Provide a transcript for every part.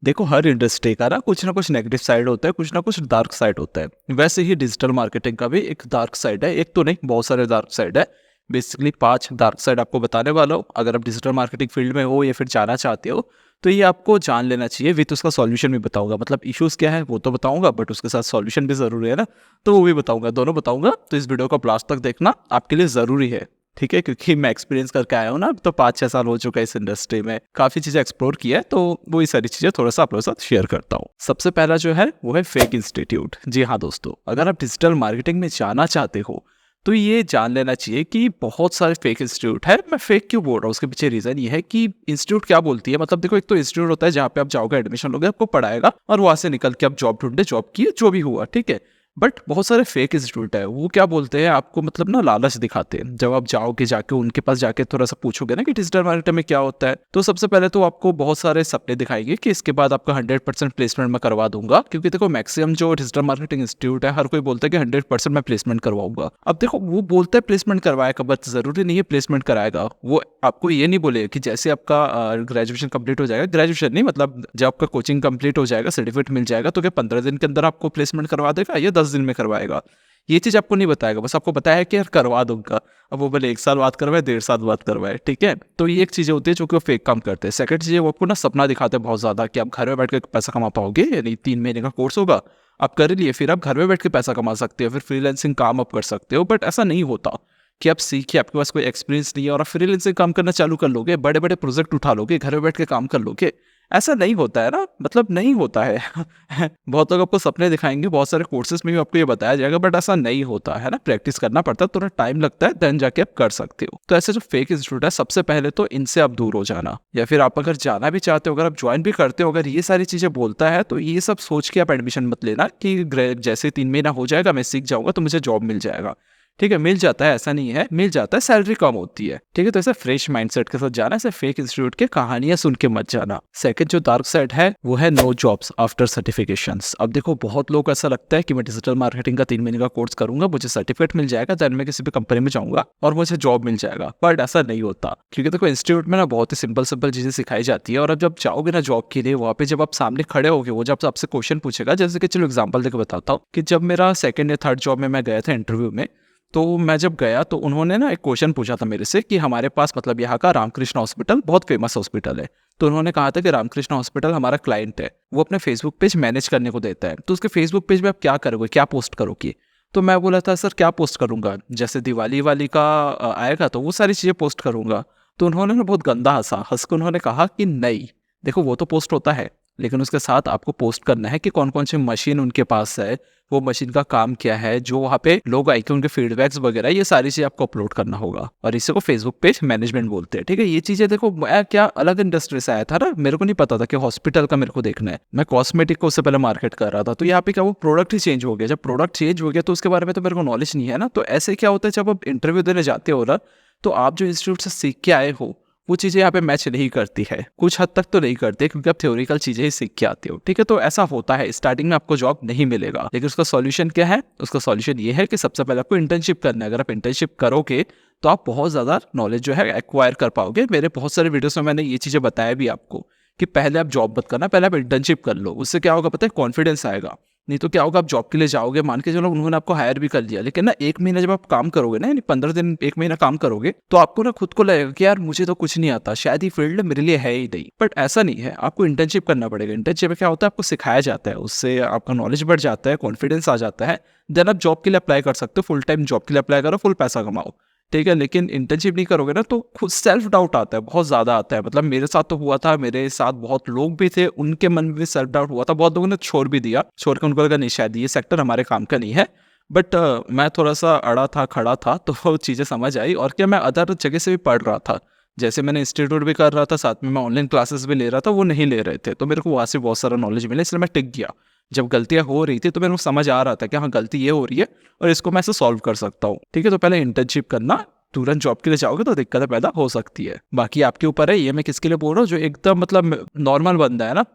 देखो, हर इंडस्ट्री का ना कुछ नेगेटिव साइड होता है, कुछ ना कुछ डार्क साइड होता है। वैसे ही डिजिटल मार्केटिंग का भी एक डार्क साइड है, एक तो नहीं बहुत सारे डार्क साइड है। बेसिकली 5 डार्क साइड आपको बताने वाला हूँ। अगर आप डिजिटल मार्केटिंग फील्ड में हो या फिर जाना चाहते हो तो ये आपको जान लेना चाहिए। विथ उसका सॉल्यूशन भी बताऊंगा, मतलब इश्यूज क्या है वो तो बताऊंगा, बट उसके साथ सॉल्यूशन भी जरूरी है ना, तो वो भी बताऊंगा, दोनों बताऊंगा। तो इस वीडियो को लास्ट तक देखना, आपके लिए जरूरी है, ठीक है? क्योंकि मैं एक्सपीरियंस करके आया हूँ ना, अब तो 5-6 साल हो चुका है इस इंडस्ट्री में, काफ़ी चीज़ें एक्सप्लोर किया है, तो वो ये सारी चीज़ें थोड़ा सा आप लोगों के साथ शेयर करता हूँ। सबसे पहला जो है वो है फेक इंस्टीट्यूट। जी हाँ दोस्तों, अगर आप डिजिटल मार्केटिंग में जाना चाहते हो तो ये जान लेना चाहिए कि बहुत सारे फेक इंस्टीट्यूट है। मैं फेक क्यों बोल रहा हूँ, उसके पीछे रीजन ये है कि इंस्टीट्यूट क्या बोलती है। मतलब देखो, एक तो इंस्टीट्यूट होता है जहाँ पे आप जाओगे, एडमिशन लोगे, आपको पढ़ाएगा और वहां से निकल के आप जॉब ढूंढे, जॉब की, जो भी हुआ, ठीक है। बट बहुत सारे फेक इंस्टीट्यूट है, वो क्या बोलते हैं आपको, मतलब ना लालच दिखाते हैं। जब आप जाओगे, जाके उनके पास जाके थोड़ा सा पूछोगे ना कि डिजिटल मार्केटिंग में क्या होता है, तो सबसे पहले तो आपको बहुत सारे सपने दिखाएंगे कि इसके बाद आपका 100% प्लेसमेंट मैं करवा दूंगा। क्योंकि देखो, मैक्सिमम जो डिजिटल मार्केटिंग इंस्टीट्यूट है, हर कोई बोलता है कि 100% मैं प्लेसमेंट करवाऊंगा। अब देखो, वो बोलता है प्लेसमेंट करवाएगा, बट जरूरी नहीं है प्लेसमेंट कराएगा। वो आपको ये नहीं बोलेगा कि जैसे आपका ग्रेजुएशन कंप्लीट हो जाएगा, ग्रेजुएशन नहीं मतलब जब आपका कोचिंग कंप्लीट हो जाएगा, सर्टिफिकेट मिल जाएगा, तो क्या 15 दिन के अंदर आपको प्लेसमेंट करवा देगा या 10 दिन में करवाएगा। ये चीज आपको नहीं बताएगा, बस आपको बताया कि यार करवा दूंगा। अब वो भले 1 साल बाद करवाए, 1.5 साल बाद करवाए, ठीक है। तो ये एक चीजें होती है जो कि वो फेक काम करते हैं। सेकंड चीज, वो आपको ना सपना दिखाते हैं बहुत ज्यादा कि आप घर में बैठ के पैसा कमा पाओगे, यानी 3 महीने का कोर्स होगा, आप कर लिए, फिर आप घर में बैठ के पैसा कमा सकते हो, फिर फ्रीलांसिंग काम आप कर सकते हो। बट ऐसा नहीं होता कि आप सीखिए, आपके पास कोई एक्सपीरियंस नहीं है और आप फ्रीलांसिंग काम करना चालू कर लोगे, बड़े बड़े प्रोजेक्ट उठा लोगे, घर में बैठ के काम कर लोगे। ऐसा नहीं होता है ना, मतलब नहीं होता है। बहुत लोग आपको सपने दिखाएंगे, बहुत सारे कोर्सेज में भी आपको ये बताया जाएगा, बट ऐसा नहीं होता है ना। प्रैक्टिस करना पड़ता है, थोड़ा टाइम लगता है, देन जाके आप कर सकते हो। तो ऐसे जो फेक इंस्टीट्यूट है, सबसे पहले तो इनसे आप दूर हो जाना। या फिर आप अगर जाना भी चाहते हो, अगर आप ज्वाइन भी करते हो, अगर ये सारी चीजें बोलता है, तो ये सब सोच के आप एडमिशन मत लेना कि जैसे 3 महीना हो जाएगा, मैं सीख जाऊंगा तो मुझे जॉब मिल जाएगा। ठीक है, मिल जाता है, ऐसा नहीं है, मिल जाता है, सैलरी कम होती है, ठीक है। तो ऐसे फ्रेश माइंडसेट के साथ जाना, ऐसे फेक इंस्टीट्यूट के कहानियां सुन के मत जाना। सेकंड जो डार्क साइड है वो है नो जॉब्स आफ्टर सर्टिफिकेशंस। अब देखो, बहुत लोग ऐसा लगता है कि मैं डिजिटल मार्केटिंग का 3 महीने का कोर्स करूंगा, मुझे सर्टिफिकेट मिल जाएगा, देन मैं किसी भी कंपनी में जाऊंगा और मुझे जॉब मिल जाएगा। बट ऐसा नहीं होता, क्योंकि देखो इंस्टीट्यूट में ना बहुत ही सिंपल सिंपल चीजें सिखाई जाती है। और अब जब जाओगे ना जॉब के लिए, वहाँ पे जब आप सामने खड़े होगे, वो जब आपसे क्वेश्चन पूछेगा, जैसे कि चलो एग्जाम्पल देकर बताता हूँ कि जब मेरा सेकंड या थर्ड जॉब में मैं गया था इंटरव्यू में, तो मैं जब गया तो उन्होंने ना एक क्वेश्चन पूछा था मेरे से कि हमारे पास, मतलब यहाँ का रामकृष्ण हॉस्पिटल बहुत फेमस हॉस्पिटल है, तो उन्होंने कहा था कि रामकृष्ण हॉस्पिटल हमारा क्लाइंट है, वो अपने फेसबुक पेज मैनेज करने को देता है, तो उसके फेसबुक पेज में आप क्या करोगे, क्या पोस्ट करोगे। तो मैं बोला था सर क्या पोस्ट करूंगा, जैसे दिवाली वाली का आएगा तो वो सारी चीज़ें पोस्ट करूंगा। तो उन्होंने ना बहुत गंदा हंस के उन्होंने कहा कि नहीं, देखो वो तो पोस्ट होता है, लेकिन उसके साथ आपको पोस्ट करना है कि कौन कौन सी मशीन उनके पास है, वो मशीन का काम क्या है, जो वहाँ पे लोग आए उनके फीडबैक्स वगैरह, ये सारी चीज़ आपको अपलोड करना होगा। और इसी को फेसबुक पेज मैनेजमेंट बोलते हैं, ठीक है। ये चीज़ें देखो, मैं क्या अलग इंडस्ट्री से आया था ना, मेरे को नहीं पता था कि हॉस्पिटल का मेरे को देखना है, मैं कॉस्मेटिक को उससे पहले मार्केट कर रहा था। तो यहाँ पे क्या वो प्रोडक्ट ही चेंज हो गया, जब प्रोडक्ट चेंज हो गया तो उसके बारे में तो मेरे को नॉलेज नहीं है ना। तो ऐसे क्या होता है, जब आप इंटरव्यू देने जाते हो ना, तो आप जो इंस्टीट्यूट से सीख के आए हो वो चीज़ें यहाँ पे मैच नहीं करती है, कुछ हद तक तो नहीं करती, क्योंकि आप थ्योरिकल चीज़ें ही सीख के आते हो, ठीक है। तो ऐसा होता है, स्टार्टिंग में आपको जॉब नहीं मिलेगा, लेकिन उसका सॉल्यूशन क्या है, उसका सॉल्यूशन ये है कि सबसे पहले आपको इंटर्नशिप करना है। अगर आप इंटर्नशिप करोगे तो आप बहुत ज़्यादा नॉलेज जो है एक्वायर कर पाओगे। मेरे बहुत सारे वीडियोस में मैंने ये चीज़ें बताया भी आपको कि पहले आप जॉब मत करना, पहले आप इंटर्नशिप कर लो। उससे क्या होगा पता है, कॉन्फिडेंस आएगा। नहीं तो क्या होगा, आप जॉब के लिए जाओगे, मान के चलो उन्होंने आपको हायर भी कर लिया, लेकिन ना 1 महीना जब आप काम करोगे ना, यानी 15 दिन 1 महीना काम करोगे, तो आपको ना खुद को लगेगा कि यार मुझे तो कुछ नहीं आता, शायद ये फील्ड मेरे लिए है ही नहीं। बट ऐसा नहीं है, आपको इंटर्नशिप करना पड़ेगा। इंटर्नशिप में क्या होता है, आपको सिखाया जाता है, उससे आपका नॉलेज बढ़ जाता है, कॉन्फिडेंस आ जाता है, देन आप जॉब के लिए अप्लाई कर सकते हो, फुल टाइम जॉब के लिए अप्लाई करो, फुल पैसा कमाओ, ठीक है। लेकिन इंटर्नशिप नहीं करोगे ना तो खुद सेल्फ डाउट आता है, बहुत ज़्यादा आता है। मतलब मेरे साथ तो हुआ था, मेरे साथ बहुत लोग भी थे, उनके मन में भी सेल्फ डाउट हुआ था, बहुत लोगों ने छोड़ भी दिया, छोड़ के उनको लगा नहीं शायद ये सेक्टर हमारे काम का नहीं है। बट मैं थोड़ा सा अड़ा था, खड़ा था, तो वो चीज़ें समझ आई। और क्या, मैं अदर जगह से भी पढ़ रहा था, जैसे मैंने इंस्टीट्यूट भी कर रहा था, साथ में मैं ऑनलाइन क्लासेस भी ले रहा था, वो नहीं ले रहे थे, तो मेरे को वहाँ से बहुत सारा नॉलेज मिला, इसलिए मैं टिक गया। जब गलतियां हो रही थी तो मेरे को समझ आ रहा था कि हाँ गलती ये हो रही है और इसको मैं ऐसे सॉल्व कर सकता हूँ, ठीक है। तो पहले इंटर्नशिप करना, तुरंत जॉब के लिए जाओगे तो दिक्कतें पैदा हो सकती है। बाकी आपके ऊपर है, ये मैं किसके लिए बोल रहा हूँ, जो एकदम मतलब नॉर्मल बंदा है ना,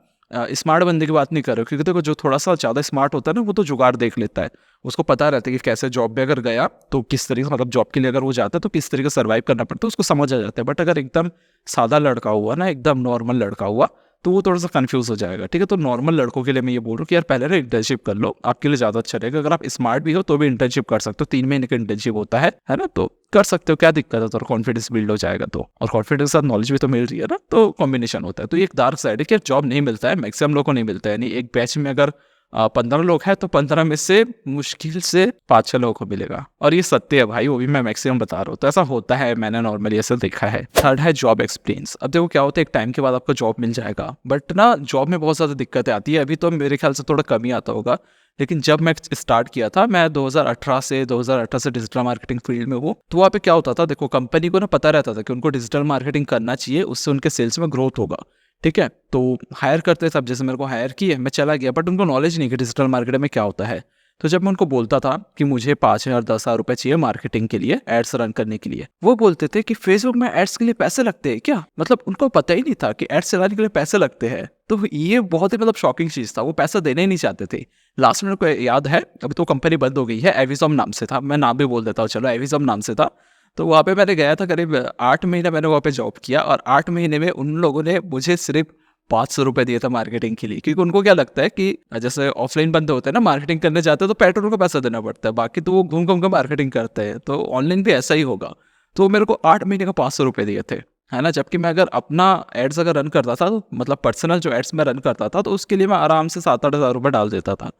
स्मार्ट बंदे की बात नहीं कर रहे हो, क्योंकि देखो जो थोड़ा सा ज़्यादा स्मार्ट होता है ना, वो तो जुगाड़ देख लेता है, उसको पता रहता है कि कैसे जॉब में अगर गया तो किस तरीके से, मतलब जॉब के लिए अगर वो जाता है तो किस तरीके से सर्वाइव करना पड़ता है, उसको समझ आ जाता है। बट अगर एकदम सादा लड़का हुआ ना, एकदम नॉर्मल लड़का हुआ, तो वो थोड़ा सा कंफ्यूज हो जाएगा। ठीक है, तो नॉर्मल लड़कों के लिए मैं ये बोल रहा हूँ कि यार पहले ना इंटर्नशिप कर लो, आपके लिए ज़्यादा अच्छा रहेगा। अगर आप स्मार्ट भी हो तो भी इंटर्नशिप कर सकते हो, 3 महीने का इंटर्नशिप होता है ना, तो कर सकते हो, क्या दिक्कत है। तो कॉन्फिडेंस बिल्ड हो जाएगा, तो और कॉन्फिडेंस के साथ नॉलेज भी तो मिल रही है ना, तो कॉम्बिनेशन होता है। तो ये एक डार्क साइड है कि जॉब नहीं मिलता है, मैक्सिमम लोगों को नहीं मिलता है। यानी एक बैच में अगर 15 लोग हैं तो 15 में से मुश्किल से 5-6 लोगों को मिलेगा, और ये सत्य है भाई, वो भी मैं मैक्सिमम बता रहा हूँ। तो ऐसा होता है, मैंने नॉर्मली ऐसा देखा है। थर्ड है जॉब एक्सपीरियंस। अब देखो क्या होता है, एक टाइम के बाद आपको जॉब मिल जाएगा, बट ना जॉब में बहुत ज़्यादा दिक्कतें आती है। अभी तो मेरे ख्याल से थोड़ा कम ही आता होगा, लेकिन जब मैं स्टार्ट किया था, मैं 2018 से डिजिटल मार्केटिंग फील्ड में हूँ। तो वहाँ पे क्या होता था, देखो कंपनी को ना पता रहता था कि उनको डिजिटल मार्केटिंग करना चाहिए, उससे उनके सेल्स में ग्रोथ होगा। ठीक है, तो हायर करते सब, जैसे मेरे को हायर किए, मैं चला गया, बट उनको नॉलेज नहीं कि डिजिटल मार्केटिंग में क्या होता है। तो जब मैं उनको बोलता था कि मुझे 5,000 10,000 रुपए चाहिए मार्केटिंग के लिए, एड्स रन करने के लिए, वो बोलते थे कि फेसबुक में एड्स के लिए पैसे लगते हैं क्या? मतलब उनको पता ही नहीं था कि एड्स चलाने के लिए पैसे लगते हैं। तो ये बहुत ही मतलब शॉकिंग चीज था, वो पैसा देने ही नहीं चाहते थे। लास्ट में मेरे को याद है, अभी तो कंपनी बंद हो गई है, एविजॉम नाम से था, मैं नाम भी बोल देता हूँ, चलो एविजॉम नाम से था। तो वहाँ पे मैंने गया था, करीब 8 महीने मैंने वहाँ पे जॉब किया, और 8 महीने में उन लोगों ने मुझे सिर्फ 500 रुपए दिए थे मार्केटिंग के लिए। क्योंकि उनको क्या लगता है कि जैसे ऑफलाइन बंदे होते हैं ना, मार्केटिंग करने जाते हैं तो पेट्रोल का पैसा देना पड़ता है, बाकी तो वो घूम घूम कर मार्केटिंग करते हैं। तो ऑनलाइन भी ऐसा ही होगा। तो मेरे को 8 महीने का 500 रुपए दिए थे, है ना। जबकि मैं अगर अपना एड्स अगर रन करता था, तो मतलब पर्सनल जो एड्स मैं रन करता था, तो उसके लिए मैं आराम से 7-8 हज़ार रुपये डाल देता था।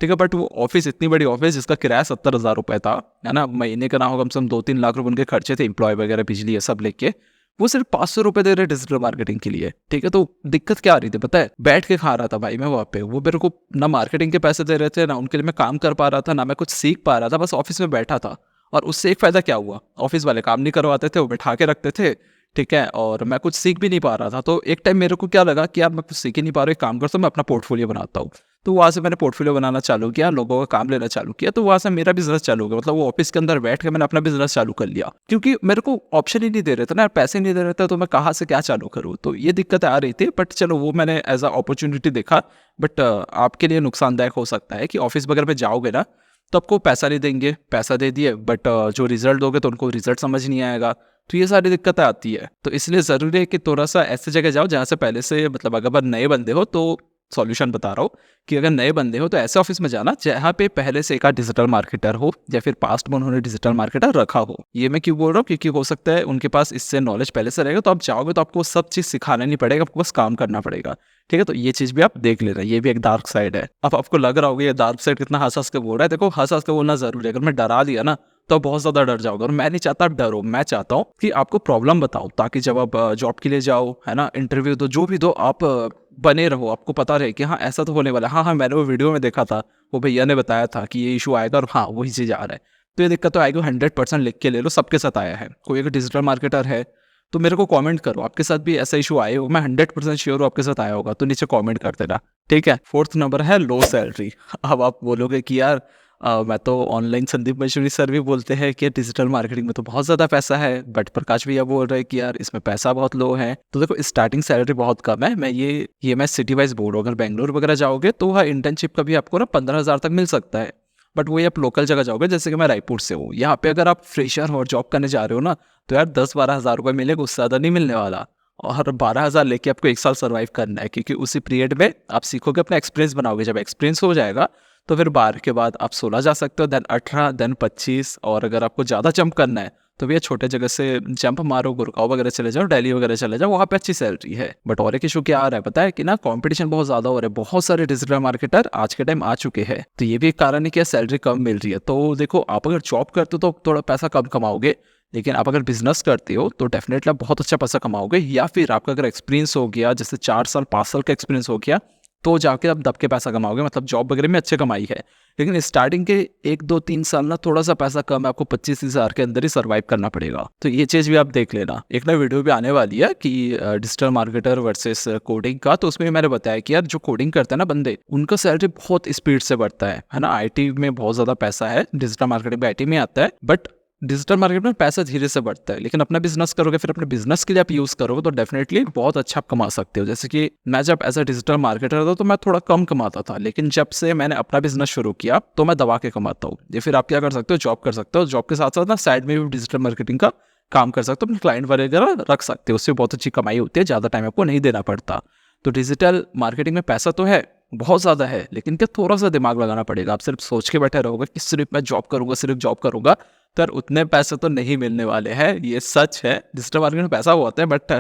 ठीक है, बट वो ऑफिस, इतनी बड़ी ऑफिस जिसका किराया 70,000 रुपये था, है ना, महीने का ना हो कम से कम 2-3 लाख रुपए उनके खर्चे थे, एम्प्लॉय वगैरह, बिजली, ये सब लेके वो सिर्फ 500 रुपए दे रहे डिजिटल मार्केटिंग के लिए। ठीक है, तो दिक्कत क्या आ रही थी पता है, बैठ के खा रहा था भाई मैं वहाँ पे। वो मेरे को ना मार्केटिंग के पैसे दे रहे थे, ना उनके लिए मैं काम कर पा रहा था, ना मैं कुछ सीख पा रहा था, बस ऑफिस में बैठा था। और उससे एक फायदा क्या हुआ, ऑफिस वाले काम नहीं करवाते थे, वो बैठा के रखते थे। ठीक है, और मैं कुछ सीख भी नहीं पा रहा था। तो एक टाइम मेरे को क्या लगा कि यार मैं कुछ सीख ही नहीं पा रहा, एक काम करता हूँ, मैं अपना पोर्टफोलियो बनाता हूँ। तो वहाँ से मैंने पोर्टफोलियो बनाना चालू किया, लोगों का काम लेना चालू किया, तो वहाँ से मेरा बिजनेस चालू हो गया। मतलब वो ऑफिस के अंदर बैठ के मैंने अपना बिजनेस चालू कर लिया, क्योंकि मेरे को ऑप्शन ही नहीं दे रहे थे ना, पैसे नहीं दे रहे थे, तो मैं कहाँ से क्या चालू करूँ। तो ये दिक्कत आ रही थी, बट चलो वो मैंने एज अ अपॉर्चुनिटी देखा। बट आपके लिए नुकसानदायक हो सकता है कि ऑफिस वगैरह में जाओगे ना, तो आपको पैसा नहीं देंगे, पैसा दे दिए, बट जो रिजल्ट दोगे तो उनको रिजल्ट समझ नहीं आएगा। तो ये सारी दिक्कतें आती है। तो इसलिए ज़रूरी है कि थोड़ा सा ऐसे जगह जाओ जहाँ से पहले से, मतलब अगर नए बंदे हो तो सॉल्यूशन बता रहा हूँ कि अगर नए बंदे हो तो ऐसे ऑफिस में जाना जहाँ पे पहले से एक डिजिटल मार्केटर हो, या फिर पास्ट में उन्होंने डिजिटल मार्केटर रखा हो। ये मैं क्यों बोल रहा हूँ, क्योंकि हो सकता है उनके पास इससे नॉलेज पहले से रहेगा, तो आप जाओगे तो आपको सब चीज़ सिखाना नहीं पड़ेगा, आपको बस काम करना पड़ेगा। ठीक है, तो ये चीज़ भी आप देख लेना, ये भी एक डार्क साइड है। अब आपको लग रहा होगा ये डार्क साइड कितना हंस हंस के बोल रहा है, देखो हंस हंस के बोलना जरूरी है। अगर मैं डरा दिया ना तो बहुत ज़्यादा डर जाओगे, और मैं नहीं चाहता आप डरो। मैं चाहता हूँ कि आपको प्रॉब्लम बताओ, ताकि जब आप जॉब के लिए जाओ, है ना, इंटरव्यू दो, जो भी दो, आप बने रहो, आपको पता रहे कि हाँ ऐसा तो होने वाला है। हाँ हाँ, मैंने वो वीडियो में देखा था, वो भैया ने बताया था कि ये इशू आएगा, और हाँ वही चीज़ आ रहा है। तो ये दिक्कत तो आएगी, 100% लिख के ले लो, सबके साथ आया है। कोई अगर डिजिटल मार्केटर है तो मेरे को कमेंट करो, आपके साथ भी ऐसा इशू आए हो, मैं 100% श्योर हूँ आपके साथ आया होगा, तो नीचे कमेंट कर देना। ठीक है, 4th नंबर है लो सैलरी। अब आप बोलोगे कि यार मैं तो ऑनलाइन, संदीप मशहूरी सर भी बोलते हैं कि डिजिटल मार्केटिंग में तो बहुत ज़्यादा पैसा है, बट प्रकाश भैया बोल रहे हैं कि यार इसमें पैसा बहुत लो है। तो देखो स्टार्टिंग सैलरी बहुत कम है। मैं सिटी वाइज बोल रहा हूँ, अगर बेंगलोर वगैरह जाओगे तो वहाँ इंटर्नशिप का भी आपको ना 15,000 तक मिल सकता है। बट वही आप लोकल जगह जाओगे, जैसे कि मैं रायपुर से हूँ, यहाँ पे अगर आप फ्रेशर हो और जॉब करने जा रहे हो ना, तो यार 10-12 हज़ार रुपये मिलेगा, उससे ज़्यादा नहीं मिलने वाला। और 12,000 लेके आपको 1 साल सर्वाइव करना है, क्योंकि उसी पीरियड में आप सीखोगे, अपना एक्सपीरियंस बनाओगे। जब एक्सपीरियंस हो जाएगा तो फिर 12 के बाद आप 16 जा सकते हो, देन 18, देन 25। और अगर आपको ज़्यादा जंप करना है तो भैया छोटे जगह से जंप मारो, गुड़गांव वगैरह चले जाओ, दिल्ली वगैरह चले जाओ, वहाँ पे अच्छी सैलरी है। बट और एक इशू क्या आ रहा है पता है, कि ना कंपटीशन बहुत ज़्यादा हो रहा है, बहुत सारे डिजिटल मार्केटर आज के टाइम आ चुके हैं। तो ये भी एक कारण है कि सैलरी कम मिल रही है। तो देखो, आप अगर जॉब करते हो तो थोड़ा पैसा कम कमाओगे, लेकिन आप अगर बिजनेस करते हो तो डेफिनेटली आप बहुत अच्छा पैसा कमाओगे। या फिर आपका अगर एक्सपीरियंस हो गया, जैसे 4 साल 5 साल का एक्सपीरियंस हो गया, तो जाके आप दब के पैसा कमाओगे। मतलब जॉब वगैरह में अच्छे कमाई है, लेकिन स्टार्टिंग के 1-2-3 साल ना थोड़ा सा पैसा कम है, आपको 25-30 हज़ार के अंदर ही सर्वाइव करना पड़ेगा। तो ये चीज़ भी आप देख लेना। एक ना वीडियो भी आने वाली है कि डिजिटल मार्केटर वर्सेस कोडिंग का, तो उसमें मैंने बताया कि यार जो कोडिंग करते हैं ना बंदे, उनका सैलरी बहुत स्पीड से बढ़ता है ना। आईटी में बहुत ज़्यादा पैसा है, डिजिटल मार्केटिंग में आईटी में आता है, बट डिजिटल मार्केट में पैसा धीरे से बढ़ता है। लेकिन अपना बिजनेस करोगे, फिर अपने बिजनेस के लिए आप यूज़ करोगे, तो डेफिनेटली बहुत अच्छा आप कमा सकते हो। जैसे कि मैं जब एज अ डिजिटल मार्केटर था तो मैं थोड़ा कम कमाता था, लेकिन जब से मैंने अपना बिजनेस शुरू किया तो मैं दबा के कमाता हूँ। या फिर आप क्या कर सकते हो, जॉब कर सकते हो, जॉब के साथ साथ ना साइड में भी डिजिटल मार्केटिंग का काम कर सकते हो, अपने क्लाइंट वगैरह रख सकते हो, उससे बहुत अच्छी कमाई होती है, ज़्यादा टाइम आपको नहीं देना पड़ता। तो डिजिटल मार्केटिंग में पैसा तो है, बहुत ज़्यादा है, लेकिन क्या थोड़ा सा दिमाग लगाना पड़ेगा। आप सिर्फ सोच के बैठे रहोगे कि सिर्फ मैं जॉब करूंगा, सिर्फ जॉब करूंगा, तो यार उतने पैसे तो नहीं मिलने वाले हैं, ये सच है। डिजिटल मार्केटिंग में पैसा बहुत है, बट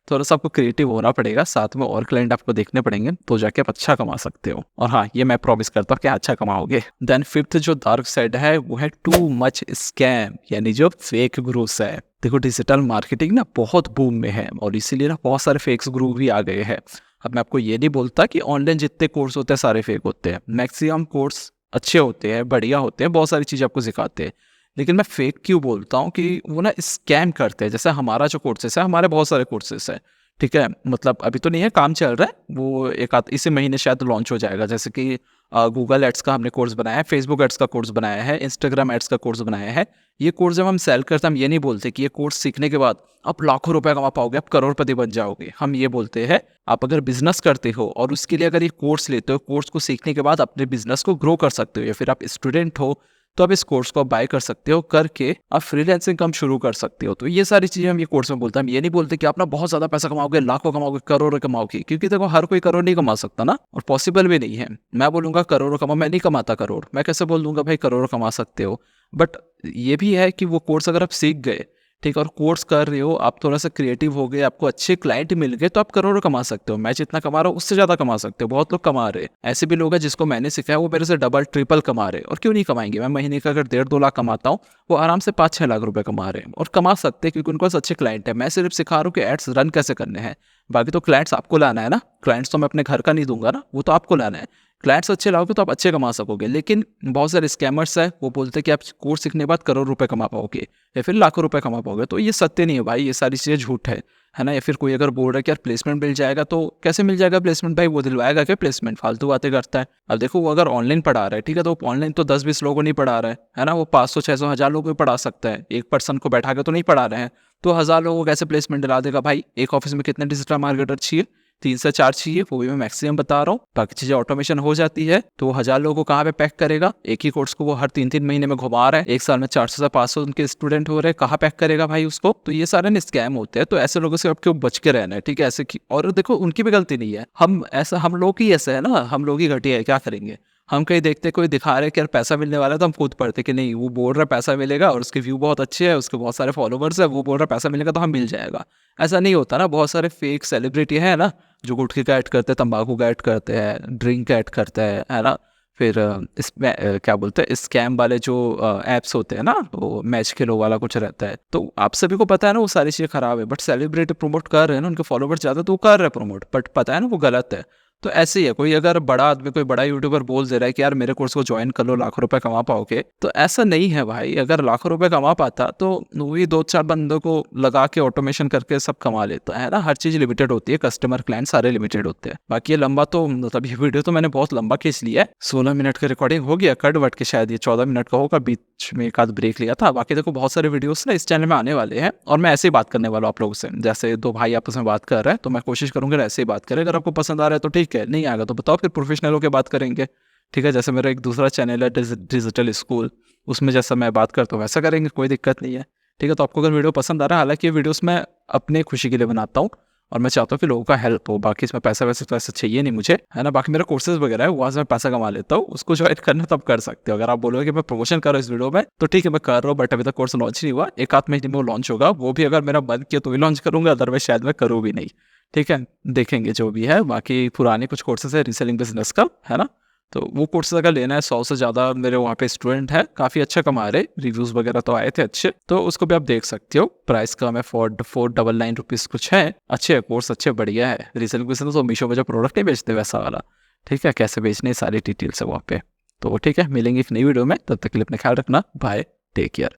थोड़ा सा आपको क्रिएटिव होना पड़ेगा, साथ में और क्लाइंट आपको देखने पड़ेंगे, तो जाके आप अच्छा कमा सकते हो। और हाँ, ये मैं प्रॉमिस करता हूँ कि अच्छा कमाओगे। देन फिफ्थ जो डार्क साइड है वो है टू मच स्कैम, यानी जो फेक गुरुस है। देखो डिजिटल मार्केटिंग ना बहुत बूम में है, और इसीलिए ना बहुत सारे फेक गुरु भी आ गए हैं। अब मैं आपको ये नहीं बोलता कि ऑनलाइन जितने कोर्स होते हैं सारे फेक होते हैं, मैक्सिमम कोर्स अच्छे होते हैं, बढ़िया होते हैं, बहुत सारी चीज़ आपको सिखाते हैं। लेकिन मैं फेक क्यों बोलता हूँ कि वो ना स्कैम करते हैं। जैसे हमारा जो कोर्सेस है, हमारे बहुत सारे कोर्सेस है, ठीक है, मतलब अभी तो नहीं है, काम चल रहा है, वो एक आध इसी महीने शायद लॉन्च हो जाएगा। जैसे कि गूगल एड्स का हमने कोर्स बनाया है, फेसबुक एड्स का कोर्स बनाया है, इंस्टाग्राम एड्स का कोर्स बनाया है। ये कोर्स जब हम सेल करते हैं, हम ये नहीं बोलते कि ये कोर्स सीखने के बाद आप लाखों रुपए कमा पाओगे, आप करोड़पति बन जाओगे। हम ये बोलते हैं आप अगर बिजनेस करते हो और उसके लिए अगर ये कोर्स लेते हो, कोर्स को सीखने के बाद अपने बिजनेस को ग्रो कर सकते हो, या फिर आप स्टूडेंट हो तो आप इस कोर्स को बाय कर सकते हो, करके आप फ्रीलांसिंग काम शुरू कर सकते हो। तो ये सारी चीजें हम ये कोर्स में बोलते हैं। हम ये नहीं बोलते कि आप ना बहुत ज्यादा पैसा कमाओगे, लाखों कमाओगे, करोड़ों कमाओगे, क्योंकि देखो हर कोई करोड़ नहीं कमा सकता ना, और पॉसिबल भी नहीं है। मैं बोलूंगा करोड़ों कमाओ, मैं नहीं कमाता करोड़, मैं कैसे बोल दूंगा भाई करोड़ों कमा सकते हो। बट ये भी है कि वो कोर्स अगर आप सीख गए, ठीक है, और कोर्स कर रहे हो, आप थोड़ा सा क्रिएटिव हो गए, आपको अच्छे क्लाइंट मिल गए, तो आप करोड़ों कमा सकते हो। मैं जितना कमा रहा हूँ उससे ज्यादा कमा सकते हो, बहुत लोग कमा रहे हैं। ऐसे भी लोग हैं जिसको मैंने सिखाया वो मेरे से डबल ट्रिपल कमा रहे हैं, और क्यों नहीं कमाएंगे। मैं महीने का अगर 1.5-2 लाख कमाता हूँ, वो आराम से 5-6 लाख रुपए कमा रहे हैं, और कमा सकते हैं क्योंकि उनके पास अच्छे क्लाइंट है। मैं सिर्फ सिखा रहा हूँ कि एड्स रन कैसे करने हैं, बाकी तो क्लाइंट्स आपको लाना है ना। क्लाइंट्स तो मैं अपने घर का नहीं दूंगा ना, वो तो आपको लाना है। क्लाइंट्स अच्छे लाओगे तो आप अच्छे कमा सकोगे। लेकिन बहुत सारे स्कैमर्स है, वो बोलते हैं कि आप कोर्स सीखने के बाद करोड़ रुपए कमा पाओगे या फिर लाखों रुपए कमा पाओगे, तो ये सत्य नहीं है भाई, ये सारी चीज़ें झूठ है ना। या फिर कोई अगर बोल रहा है कि यार प्लेसमेंट मिल जाएगा, तो कैसे मिल जाएगा प्लेसमेंट भाई, वो दिलवाएगा क्या प्लेसमेंट, फालतू बातें करता है। अब देखो वो अगर ऑनलाइन पढ़ा रहा है, ठीक है, तो ऑनलाइन तो 10-20 लोगों नहीं पढ़ा रहा है ना, वो 500-600-1000 लोगों को पढ़ा सकता है, एक पर्सन को बैठा के तो नहीं पढ़ा रहे हैं। तो 1000 लोगों को कैसे प्लेसमेंट दिला देगा भाई। एक ऑफिस में कितने डिजिटल मार्केटर चाहिए, 3 से 4 चाहिए, वो भी मैं मैक्सिमम बता रहा हूँ। बाकी चीजें ऑटोमेशन हो जाती है, तो वो 1000 लोगों को कहाँ पे पैक करेगा। एक ही कोर्स को वो हर 3-3 महीने में घुमा रहा है, एक साल में 400 से 500 उनके स्टूडेंट हो रहे हैं, कहाँ पैक करेगा भाई उसको। तो ये सारे स्कैम होते हैं, तो ऐसे लोगों से आपको बच के रहना है, ठीक है। ऐसे की, और देखो उनकी भी गलती नहीं है, हम लोग ही ऐसे है ना, हम लोग ही घटिया है, क्या करेंगे। हम कहीं देखते कोई दिखा रहे कि यार पैसा मिलने वाला है, तो हम खुद पढ़ते कि नहीं, वो बोल रहा है पैसा मिलेगा और उसके व्यू बहुत अच्छे है, उसके बहुत सारे फॉलोवर्स है, वो बोल रहा है पैसा मिलेगा तो हम मिल जाएगा। ऐसा नहीं होता ना। बहुत सारे फेक सेलिब्रिटी है ना, जो गुटखे का ऐड करते हैं, तंबाकू का ऐड करते हैं, ड्रिंक का ऐड करते हैं, है ना। फिर इसमें क्या बोलते हैं, स्कैम वाले जो ऐप्स होते हैं ना, वो मैच खेलो वाला कुछ रहता है, तो आप सभी को पता है ना वो सारी चीज़ें खराब है, बट सेलिब्रिटी प्रमोट कर रहे हैं ना, उनके फॉलोवर्स ज़्यादा, तो वो कर रहे हैं प्रमोट, बट पता है ना वो गलत है। तो ऐसे ही है, कोई अगर बड़ा आदमी, कोई बड़ा यूट्यूबर बोल दे रहा है कि यार मेरे कोर्स को ज्वाइन कर लो, लाखों रुपए कमा पाओगे, तो ऐसा नहीं है भाई। अगर लाखों रुपए कमा पाता तो वही 2-4 बंदों को लगा के ऑटोमेशन करके सब कमा लेता है ना। हर चीज लिमिटेड होती है, कस्टमर क्लाइंट सारे लिमिटेड होते हैं। बाकी ये लंबा तो मतलब ये वीडियो तो मैंने बहुत लंबा खींच लिया है, 16 मिनट का रिकॉर्डिंग हो गया, कट वट के शायद ये 14 मिनट का होगा, बीच में एक आध ब्रेक लिया था। बाकी देखो बहुत सारे वीडियोस ना इस चैनल में आने वाले हैं, और मैं ऐसे ही बात करने वाला हूँ आप लोगों से, जैसे दो भाई आपस में बात कर रहे हैं, तो मैं कोशिश करूंगा ऐसे ही बात करें। अगर आपको पसंद आ रहा है तो ठीक है, नहीं आएगा तो बताओ, फिर प्रोफेशनल होकर बात करेंगे, ठीक है। जैसे मेरा एक दूसरा चैनल है डिजिटल स्कूल, उसमें जैसा मैं बात करता हूँ वैसा करेंगे, कोई दिक्कत नहीं है, ठीक है। तो आपको अगर वीडियो पसंद आ रहा है, हालांकि ये वीडियोस मैं अपने खुशी के लिए बनाता हूँ, और मैं चाहता हूँ कि लोगों का हेल्प हो, बाकी इसमें पैसा वैसे तो ऐसा चाहिए नहीं मुझे, है ना। बाकी मेरा कोर्सेज वगैरह है, वहाँ से मैं पैसा कमा लेता हूँ, उसको ज्वाइन करना तब कर सकते हो। अगर आप बोलोगे कि मैं प्रमोशन कर रहा हूँ इस वीडियो में, तो ठीक है मैं कर रहा हूँ, बट अभी तक कोर्स लॉन्च नहीं हुआ, एक आध महीने में वो लॉन्च होगा, वो भी अगर मेरा मन किया तो भी लॉन्च करूंगा, अदरवाइज शायद मैं करूँ भी नहीं, ठीक है। देखेंगे जो भी है। बाकी पुराने कुछ कोर्सेज है रीसेलिंग बिजनेस का, है ना, तो वो कोर्सेज अगर लेना है, 100 से ज़्यादा मेरे वहाँ पे स्टूडेंट है, काफ़ी अच्छा कमा रहे, रिव्यूज़ वगैरह तो आए थे अच्छे, तो उसको भी आप देख सकते हो। प्राइस कम है, 499 रुपीज़ कुछ है, अच्छे है कोर्स, अच्छे बढ़िया है। रीसेलिंग बिजनेस तो मीशो पे जो प्रोडक्ट नहीं बेचते वैसा वाला, ठीक है, कैसे बेचने सारी डिटेल्स है वहाँ पे। तो ठीक है, मिलेंगे एक नई वीडियो में, तब तक के लिए अपना ख्याल रखना, बाय, टेक केयर।